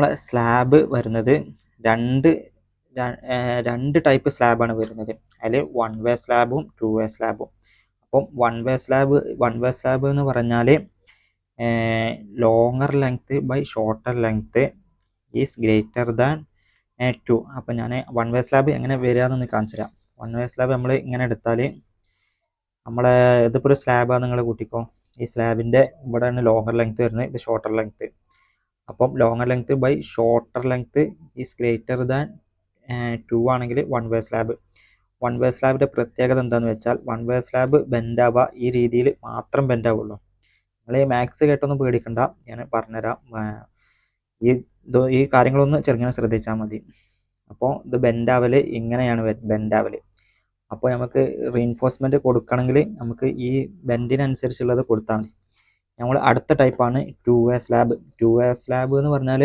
നമ്മളെ സ്ലാബ് വരുന്നത് രണ്ട് ടൈപ്പ് സ്ലാബാണ് വരുന്നത്. അതിൽ 1 വേ സ്ലാബും 2 വേ സ്ലാബും. അപ്പം 1 വേ സ്ലാബ് എന്ന് പറഞ്ഞാൽ longer length by shorter length is greater than 2. അപ്പം ഞാൻ 1 വേ സ്ലാബ് എങ്ങനെ വരികയെന്നൊന്ന് കാണിച്ചു തരാം. 1 വേ സ്ലാബ് നമ്മൾ ഇങ്ങനെ എടുത്താൽ നമ്മളെ ഇതിപ്പോൾ ഒരു സ്ലാബാണ് നിങ്ങൾ കൂട്ടിക്കോ. ഈ സ്ലാബിൻ്റെ ഇവിടെയാണ് ലോങ്ങർ ലെങ്ത് വരുന്നത്, ഇത് ഷോർട്ടർ ലെങ്ത്. അപ്പം longer length by shorter length is greater than 2 ആണെങ്കിൽ 1 വേ സ്ലാബ്. 1 വേ സ്ലാബിൻ്റെ പ്രത്യേകത എന്താണെന്ന് വെച്ചാൽ 1 വേ സ്ലാബ് ബെൻഡാവുക ഈ രീതിയിൽ മാത്രം ബെൻഡാവുള്ളൂ. നിങ്ങൾ ഈ മാത്സ് കേട്ടൊന്നും പേടിക്കണ്ട, ഞാൻ പറഞ്ഞുതരാം. ഈ കാര്യങ്ങളൊന്ന് ചെറുങ്ങനെ ശ്രദ്ധിച്ചാൽ മതി. അപ്പോൾ ഇത് ബെൻഡാവൽ ഇങ്ങനെയാണ് ബെൻഡാവൽ. അപ്പോൾ നമുക്ക് റീഇൻഫോഴ്സ്മെൻറ്റ് കൊടുക്കണമെങ്കിൽ നമുക്ക് ഈ ബെൻഡിനനുസരിച്ചുള്ളത് കൊടുത്താൽ മതി. നമ്മൾ അടുത്ത ടൈപ്പാണ് 2 വേ സ്ലാബ്. 2 വേ സ്ലാബ് എന്ന് പറഞ്ഞാൽ